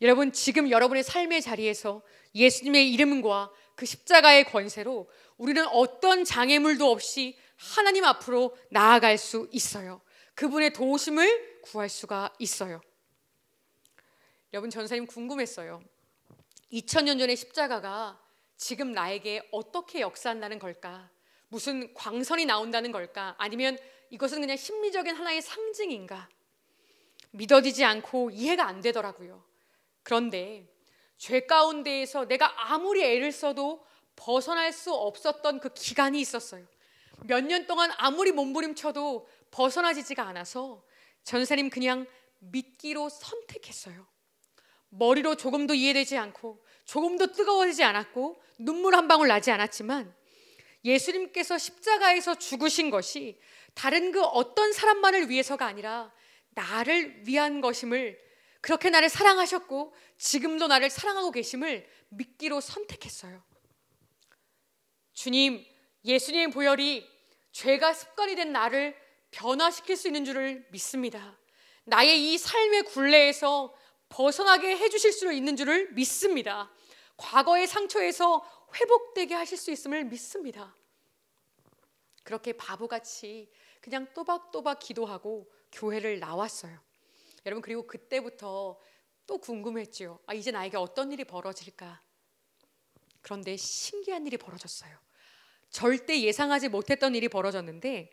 여러분, 지금 여러분의 삶의 자리에서 예수님의 이름과 그 십자가의 권세로 우리는 어떤 장애물도 없이 하나님 앞으로 나아갈 수 있어요. 그분의 도우심을 구할 수가 있어요. 여러분, 전사님 궁금했어요. 2000년 전의 십자가가 지금 나에게 어떻게 역사한다는 걸까? 무슨 광선이 나온다는 걸까? 아니면 이것은 그냥 심리적인 하나의 상징인가? 믿어지지 않고 이해가 안 되더라고요. 그런데 죄 가운데에서 내가 아무리 애를 써도 벗어날 수 없었던 그 기간이 있었어요. 몇 년 동안 아무리 몸부림쳐도 벗어나지지가 않아서 전사님 그냥 믿기로 선택했어요. 머리로 조금도 이해되지 않고 조금도 뜨거워지지 않았고 눈물 한 방울 나지 않았지만 예수님께서 십자가에서 죽으신 것이 다른 그 어떤 사람만을 위해서가 아니라 나를 위한 것임을, 그렇게 나를 사랑하셨고 지금도 나를 사랑하고 계심을 믿기로 선택했어요. 주님, 예수님의 보혈이 죄가 습관이 된 나를 변화시킬 수 있는 줄을 믿습니다. 나의 이 삶의 굴레에서 벗어나게 해주실 수 있는 줄을 믿습니다. 과거의 상처에서 회복되게 하실 수 있음을 믿습니다. 그렇게 바보같이 그냥 또박또박 기도하고 교회를 나왔어요. 여러분, 그리고 그때부터 또 궁금했죠. 이제 나에게 어떤 일이 벌어질까? 그런데 신기한 일이 벌어졌어요. 절대 예상하지 못했던 일이 벌어졌는데,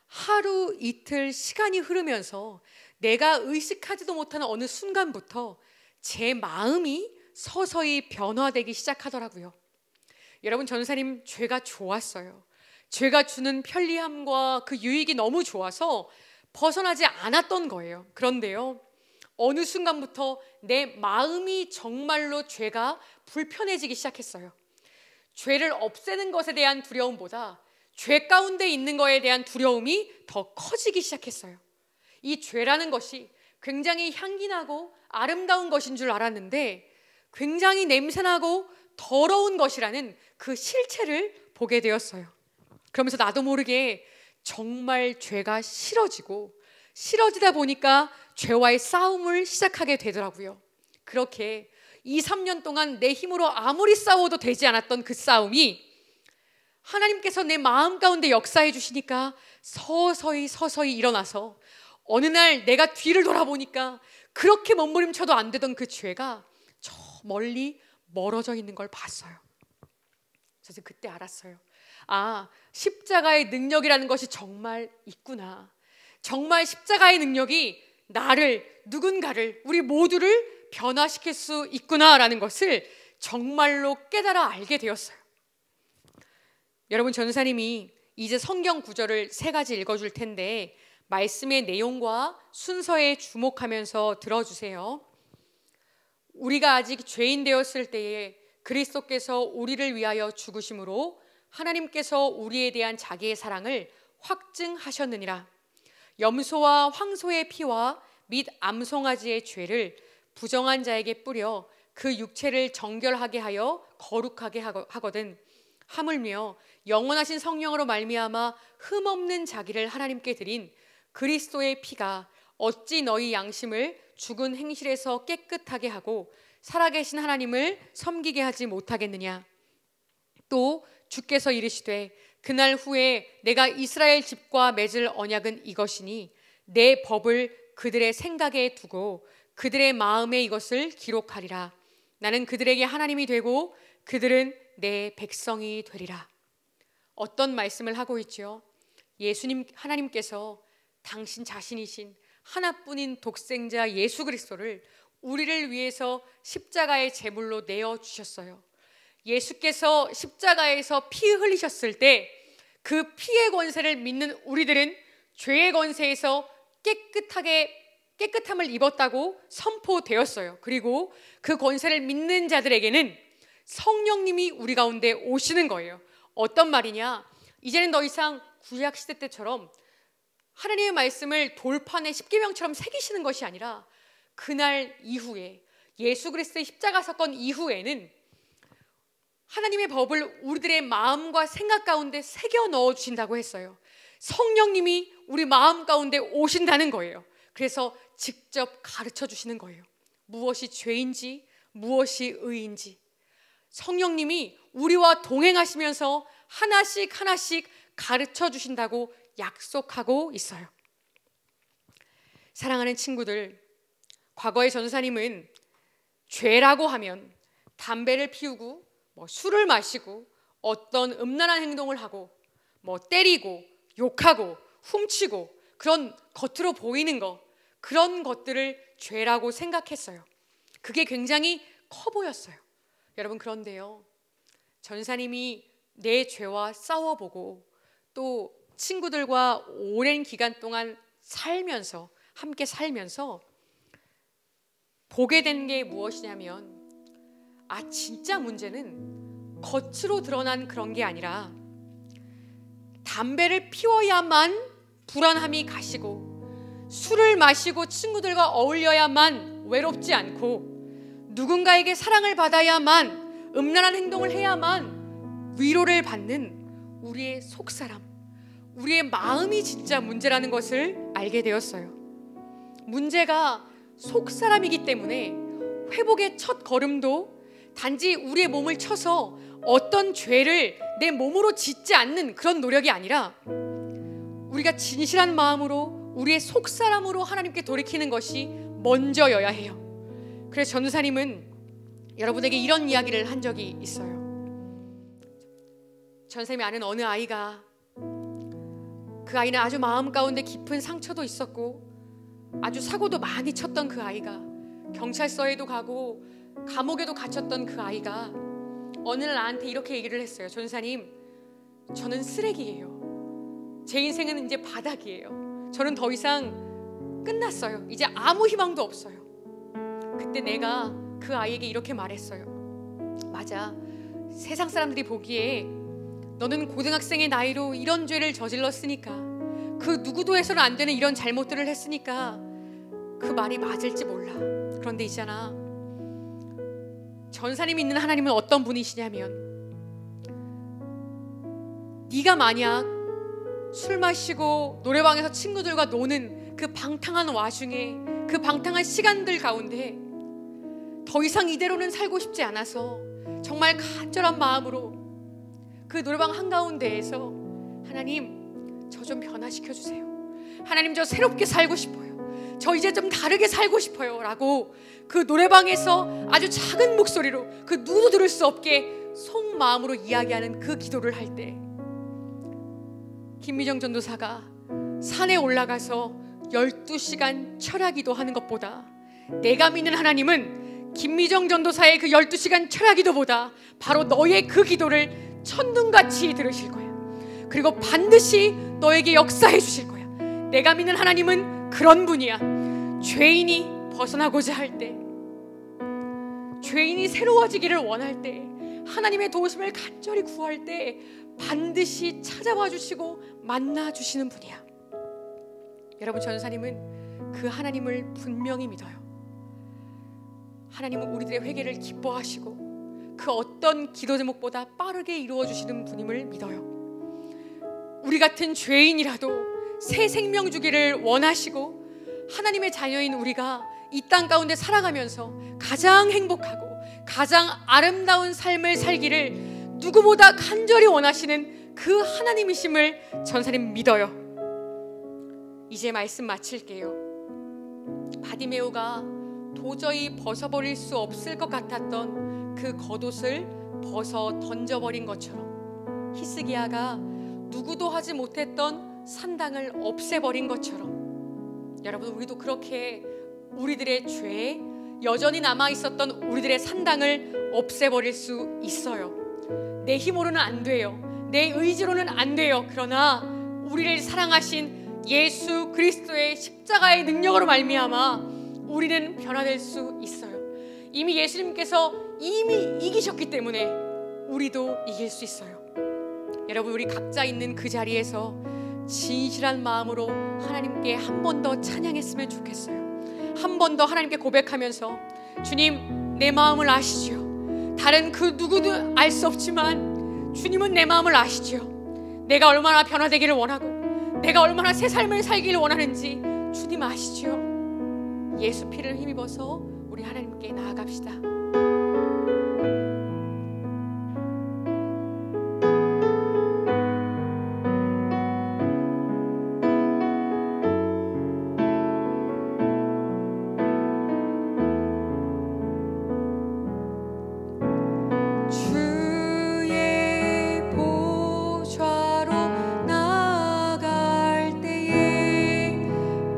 하루 이틀 시간이 흐르면서 내가 의식하지도 못하는 어느 순간부터 제 마음이 서서히 변화되기 시작하더라고요. 여러분, 전사님, 죄가 좋았어요. 죄가 주는 편리함과 그 유익이 너무 좋아서 벗어나지 않았던 거예요. 그런데요, 어느 순간부터 내 마음이 정말로 죄가 불편해지기 시작했어요. 죄를 없애는 것에 대한 두려움보다 죄 가운데 있는 것에 대한 두려움이 더 커지기 시작했어요. 이 죄라는 것이 굉장히 향기나고 아름다운 것인 줄 알았는데 굉장히 냄새나고 더러운 것이라는 그 실체를 보게 되었어요. 그러면서 나도 모르게 정말 죄가 싫어지다 보니까 죄와의 싸움을 시작하게 되더라고요. 그렇게 2, 3년 동안 내 힘으로 아무리 싸워도 되지 않았던 그 싸움이 하나님께서 내 마음 가운데 역사해 주시니까 서서히 일어나서 어느 날 내가 뒤를 돌아보니까 그렇게 몸부림쳐도 안 되던 그 죄가 저 멀리 멀어져 있는 걸 봤어요. 그래서 그때 알았어요. 십자가의 능력이라는 것이 정말 있구나. 정말 십자가의 능력이 나를, 누군가를, 우리 모두를 변화시킬 수 있구나라는 것을 정말로 깨달아 알게 되었어요. 여러분, 전사님이 이제 성경 구절을 3가지 읽어줄 텐데 말씀의 내용과 순서에 주목하면서 들어주세요. 우리가 아직 죄인 되었을 때에 그리스도께서 우리를 위하여 죽으심으로 하나님께서 우리에 대한 자기의 사랑을 확증하셨느니라. 염소와 황소의 피와 및 암송아지의 죄를 부정한 자에게 뿌려 그 육체를 정결하게 하여 거룩하게 하거든. 하물며 영원하신 성령으로 말미암아 흠없는 자기를 하나님께 드린 그리스도의 피가 어찌 너희 양심을 죽은 행실에서 깨끗하게 하고 살아계신 하나님을 섬기게 하지 못하겠느냐. 또 주께서 이르시되 그날 후에 내가 이스라엘 집과 맺을 언약은 이것이니 내 법을 그들의 생각에 두고 그들의 마음에 이것을 기록하리라. 나는 그들에게 하나님이 되고 그들은 내 백성이 되리라. 어떤 말씀을 하고 있죠? 예수님, 하나님께서 당신 자신이신 하나뿐인 독생자 예수 그리스도를 우리를 위해서 십자가의 제물로 내어주셨어요. 예수께서 십자가에서 피 흘리셨을 때 그 피의 권세를 믿는 우리들은 죄의 권세에서 깨끗함을 입었다고 선포되었어요. 그리고 그 권세를 믿는 자들에게는 성령님이 우리 가운데 오시는 거예요. 어떤 말이냐? 이제는 더 이상 구약 시대 때처럼 하나님의 말씀을 돌판에 십계명처럼 새기시는 것이 아니라 그날 이후에 예수 그리스도의 십자가 사건 이후에는 하나님의 법을 우리들의 마음과 생각 가운데 새겨 넣어 주신다고 했어요. 성령님이 우리 마음 가운데 오신다는 거예요. 그래서 직접 가르쳐 주시는 거예요. 무엇이 죄인지 무엇이 의인지 성령님이 우리와 동행하시면서 하나씩 가르쳐 주신다고 약속하고 있어요. 사랑하는 친구들, 과거의 전사님은 죄라고 하면 담배를 피우고 술을 마시고 어떤 음란한 행동을 하고 때리고 욕하고 훔치고 그런 겉으로 보이는 그런 것들을 죄라고 생각했어요. 그게 굉장히 커 보였어요. 여러분, 그런데요, 전사님이 내 죄와 싸워보고 또 친구들과 오랜 기간 동안 함께 살면서 보게 된 게 무엇이냐면 진짜 문제는 겉으로 드러난 그런 게 아니라 담배를 피워야만 불안함이 가시고, 술을 마시고 친구들과 어울려야만 외롭지 않고, 누군가에게 사랑을 받아야만, 음란한 행동을 해야만 위로를 받는 우리의 속사람, 우리의 마음이 진짜 문제라는 것을 알게 되었어요. 문제가 속사람이기 때문에 회복의 첫 걸음도 단지 우리의 몸을 쳐서 어떤 죄를 내 몸으로 짓지 않는 그런 노력이 아니라, 우리가 진실한 마음으로 우리의 속사람으로 하나님께 돌이키는 것이 먼저여야 해요. 그래서 전도사님은 여러분에게 이런 이야기를 한 적이 있어요. 전도사님이 아는 어느 아이가, 그 아이는 아주 마음 가운데 깊은 상처도 있었고 아주 사고도 많이 쳤던 그 아이가, 경찰서에도 가고 감옥에도 갇혔던 그 아이가 어느 날 나한테 이렇게 얘기를 했어요. 전도사님, 저는 쓰레기예요. 제 인생은 이제 바닥이에요. 저는 더 이상 끝났어요. 이제 아무 희망도 없어요. 그때 내가 그 아이에게 이렇게 말했어요. 맞아, 세상 사람들이 보기에 너는 고등학생의 나이로 이런 죄를 저질렀으니까, 그 누구도 해서는 안 되는 이런 잘못들을 했으니까 그 말이 맞을지 몰라. 그런데 있잖아, 전사님이 있는 하나님은 어떤 분이시냐면, 네가 만약 술 마시고 노래방에서 친구들과 노는 그 방탕한 와중에, 그 방탕한 시간들 가운데 더 이상 이대로는 살고 싶지 않아서 정말 간절한 마음으로 그 노래방 한가운데에서, 하나님 저 좀 변화시켜 주세요, 하나님 저 새롭게 살고 싶어요, 저 이제 좀 다르게 살고 싶어요 라고 그 노래방에서 아주 작은 목소리로, 그 누구도 들을 수 없게 속마음으로 이야기하는 그 기도를 할 때, 김미정 전도사가 산에 올라가서 12시간 철야기도 하는 것보다, 내가 믿는 하나님은 김미정 전도사의 그 12시간 철야기도보다 바로 너의 그 기도를 천둥같이 들으실 거야. 그리고 반드시 너에게 역사해 주실 거야. 내가 믿는 하나님은 그런 분이야. 죄인이 벗어나고자 할 때, 죄인이 새로워지기를 원할 때, 하나님의 도우심을 간절히 구할 때 반드시 찾아와 주시고 만나 주시는 분이야. 여러분, 전사님은 그 하나님을 분명히 믿어요. 하나님은 우리들의 회개를 기뻐하시고 그 어떤 기도 제목보다 빠르게 이루어 주시는 분임을 믿어요. 우리 같은 죄인이라도 새 생명 주기를 원하시고, 하나님의 자녀인 우리가 이 땅 가운데 살아가면서 가장 행복하고 가장 아름다운 삶을 살기를 누구보다 간절히 원하시는 그 하나님이심을 전사님 믿어요. 이제 말씀 마칠게요. 바디메오가 도저히 벗어버릴 수 없을 것 같았던 그 겉옷을 벗어 던져버린 것처럼, 히스기야가 누구도 하지 못했던 산당을 없애버린 것처럼, 여러분, 우리도 그렇게 우리들의 죄, 여전히 남아있었던 우리들의 산당을 없애버릴 수 있어요. 내 힘으로는 안 돼요. 내 의지로는 안 돼요. 그러나 우리를 사랑하신 예수 그리스도의 십자가의 능력으로 말미암아 우리는 변화될 수 있어요. 이미 예수님께서 이미 이기셨기 때문에 우리도 이길 수 있어요. 여러분, 우리 각자 있는 그 자리에서 진실한 마음으로 하나님께 한 번 더 찬양했으면 좋겠어요. 한 번 더 하나님께 고백하면서, 주님, 내 마음을 아시죠. 다른 그 누구도 알 수 없지만 주님은 내 마음을 아시죠. 내가 얼마나 변화되기를 원하고 내가 얼마나 새 삶을 살기를 원하는지 주님 아시죠. 예수 피를 힘입어서 우리 하나님께 나아갑시다.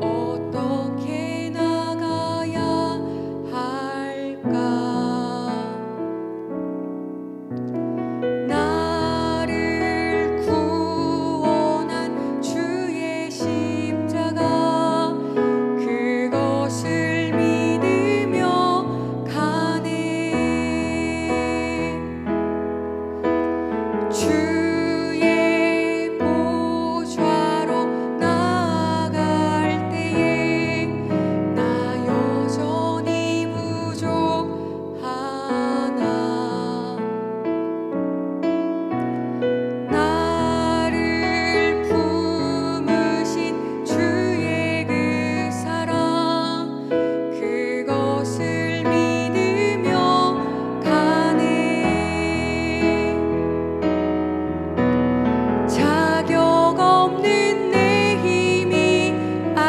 어떻게 나가야 할까?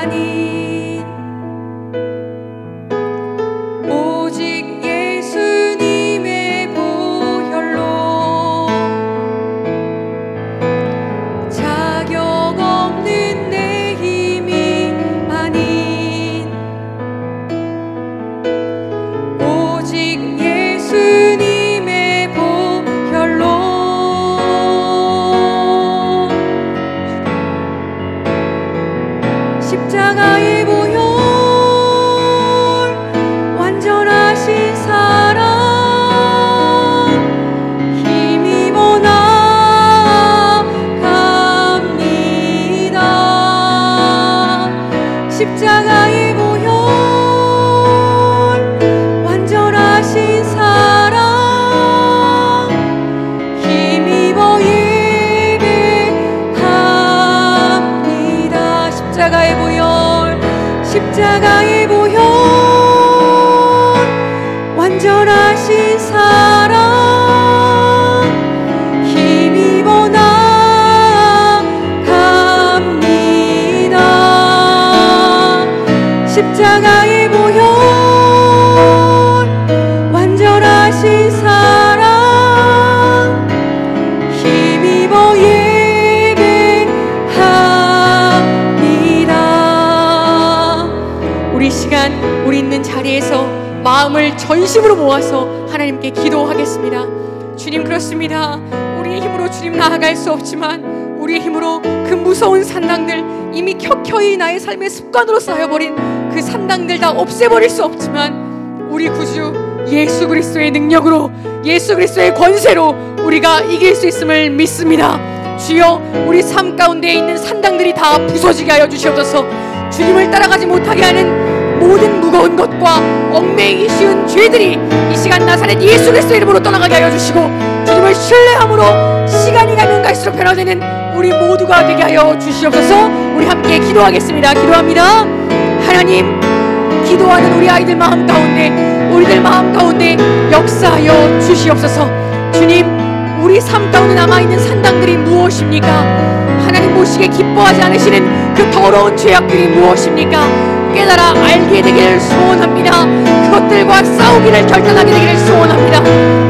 아닌 오직 예수님의 보혈로 자격 없는 내 힘이 아닌 오직 예수님의 보혈로 십자가의 보혈 완전하신 사랑 힘입어 나아갑니다. 십자가의 보혈 완전하신 사랑 힘입어 예배합니다. 십자가의 보혈 십자가의 보혈 완전하신 사랑 힘입어 나아갑니다. 십자가의 보혈 완전하신 사랑 힘입어 예배합니다. 우리 시간 우리 있는 자리에서 마음을 전심으로 모아서 하나님께 기도하겠습니다. 주님, 그렇습니다. 우리의 힘으로 주님 나아갈 수 없지만 우리의 힘으로 그 무서운 산당들, 이미 켜켜이 나의 삶의 습관으로 쌓여버린 그 산당들 다 없애버릴 수 없지만 우리 구주 예수 그리스도의 능력으로, 예수 그리스도의 권세로 우리가 이길 수 있음을 믿습니다. 주여, 우리 삶 가운데 있는 산당들이 다 부서지게 하여 주시옵소서. 주님을 따라가지 못하게 하는 모든 무거운 것과 얽매이기 쉬운 죄들이 이 시간 나사렛 예수 그리스도의 이름으로 떠나가게 하여 주시고, 주님을 신뢰함으로 시간이 가면 갈수록 변화되는 우리 모두가 되게 하여 주시옵소서. 우리 함께 기도하겠습니다. 기도합니다. 하나님, 기도하는 우리 아이들 마음 가운데, 우리들 마음 가운데 역사하여 주시옵소서. 주님, 우리 삶 가운데 남아있는 산당들이 무엇입니까? 하나님 보시기에 기뻐하지 않으시는 그 더러운 죄악들이 무엇입니까? 깨달아 알게 되기를 소원합니다. 그것들과 싸우기를 결단하게 되기를 소원합니다.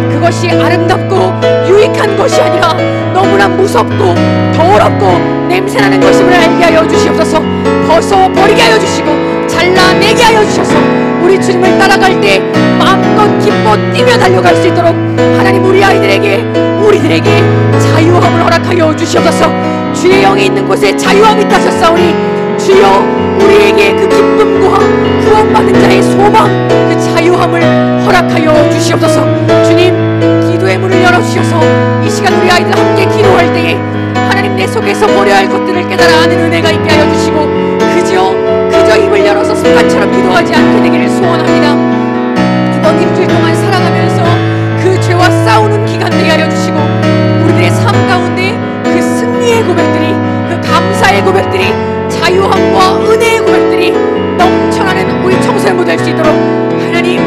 그것이 아름답고 유익한 것이 아니라 너무나 무섭고 더럽고 냄새나는 것임을 알게 하여 주시옵소서. 벗어버리게 하여 주시고 잘라내게 하여 주셔서 우리 주님을 따라갈 때 마음껏 기뻐 뛰며 달려갈 수 있도록 하나님 우리 아이들에게, 우리들에게 자유함을 허락하여 주시옵소서. 주의 영이 있는 곳에 자유함이 있다셨사오니 주여, 우리에게 그 기쁨과 구원받는 자의 소망, 그 자유함을 허락하여 주시옵소서. 주님, 기도의 문을 열어주셔서 이 시간 우리 아이들 함께 기도할 때에 하나님 내 속에서 버려야 할 것들을 깨달아 아는 은혜가 있게 하여 주시고 그저 입을 열어서 습관처럼 기도하지 않게 되기를 소원합니다. 이번 일주일 동안 살아가면서 그 죄와 싸우는 기간 되게 하여 주시고 우리들의 삶 가운데 그 승리의 고백들이, 그 감사의 고백들이, 자유함과 은혜의 고백들이 넘쳐나는 우리 청소년부 될 수 있도록 하나님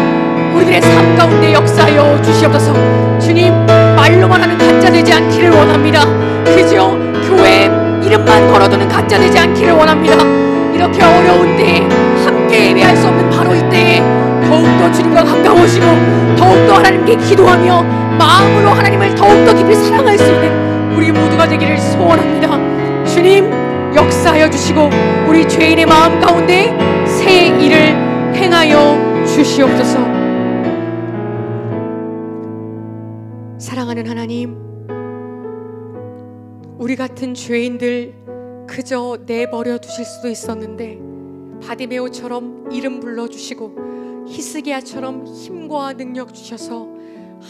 우리들의 삶 가운데 역사하여 주시옵소서. 주님, 말로만 하는 가짜 되지 않기를 원합니다. 그저 교회 이름만 걸어두는 가짜 되지 않기를 원합니다. 이렇게 어려운 때에 함께 예배할 수 없는 바로 이때에 더욱더 주님과 가까워지고 더욱더 하나님께 기도하며 마음으로 하나님을 더욱더 깊이 사랑할 수 있는 우리 모두가 되기를 소원합니다. 주님, 역사하여 주시고 우리 죄인의 마음 가운데 새 일을 행하여 주시옵소서. 사랑하는 하나님, 우리 같은 죄인들 그저 내버려 두실 수도 있었는데 바디메오처럼 이름 불러주시고 히스기야처럼 힘과 능력 주셔서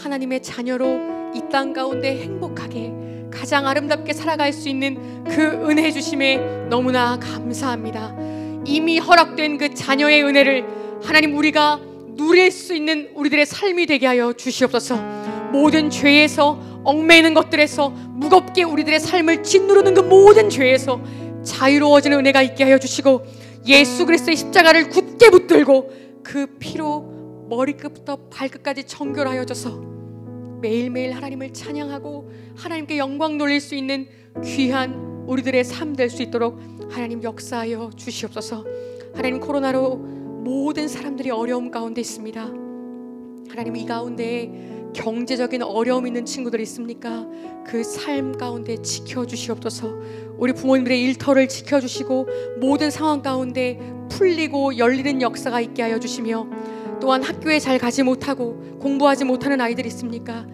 하나님의 자녀로 이 땅 가운데 행복하게 가장 아름답게 살아갈 수 있는 그 은혜 주심에 너무나 감사합니다. 이미 허락된 그 자녀의 은혜를 하나님 우리가 누릴 수 있는 우리들의 삶이 되게 하여 주시옵소서. 모든 죄에서, 얽매이는 것들에서, 무겁게 우리들의 삶을 짓누르는 그 모든 죄에서 자유로워지는 은혜가 있게 하여 주시고 예수 그리스도의 십자가를 굳게 붙들고 그 피로 머리끝부터 발끝까지 정결하여 줘서 매일매일 하나님을 찬양하고 하나님께 영광 돌릴 수 있는 귀한 우리들의 삶 될 수 있도록 하나님 역사하여 주시옵소서. 하나님, 코로나로 모든 사람들이 어려움 가운데 있습니다. 하나님, 이 가운데 경제적인 어려움 있는 친구들 있습니까? 그 삶 가운데 지켜주시옵소서. 우리 부모님들의 일터를 지켜주시고 모든 상황 가운데 풀리고 열리는 역사가 있게 하여 주시며, 또한 학교에 잘 가지 못하고 공부하지 못하는 아이들 있습니까?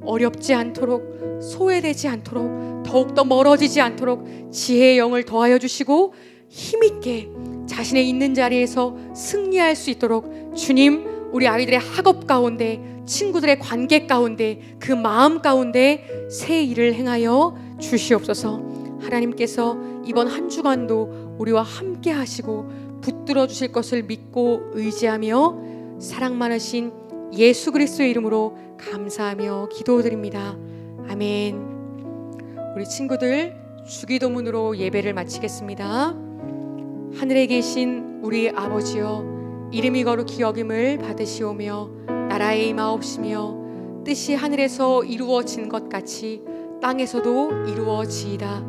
어렵지 않도록, 소외되지 않도록, 더욱더 멀어지지 않도록 지혜의 영을 더하여 주시고 힘있게 자신의 있는 자리에서 승리할 수 있도록 주님, 우리 아이들의 학업 가운데, 친구들의 관계 가운데, 그 마음 가운데 새 일을 행하여 주시옵소서. 하나님께서 이번 한 주간도 우리와 함께 하시고 붙들어 주실 것을 믿고 의지하며 사랑 많으신 예수 그리스도의 이름으로 감사하며 기도드립니다. 아멘. 우리 친구들, 주기도문으로 예배를 마치겠습니다. 하늘에 계신 우리 아버지여, 이름이 거룩히 여김을 받으시오며 나라의 임하옵시며 뜻이 하늘에서 이루어진 것 같이 땅에서도 이루어지이다.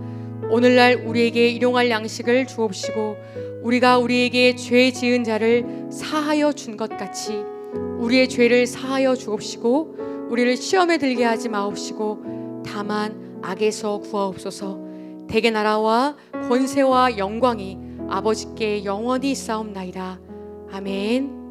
오늘날 우리에게 일용할 양식을 주옵시고 우리가 우리에게 죄 지은 자를 사하여 준 것 같이 우리의 죄를 사하여 주옵시고 우리를 시험에 들게 하지 마옵시고 다만 악에서 구하옵소서. 대개 나라와 권세와 영광이 아버지께 영원히 있사옵나이다. 아멘.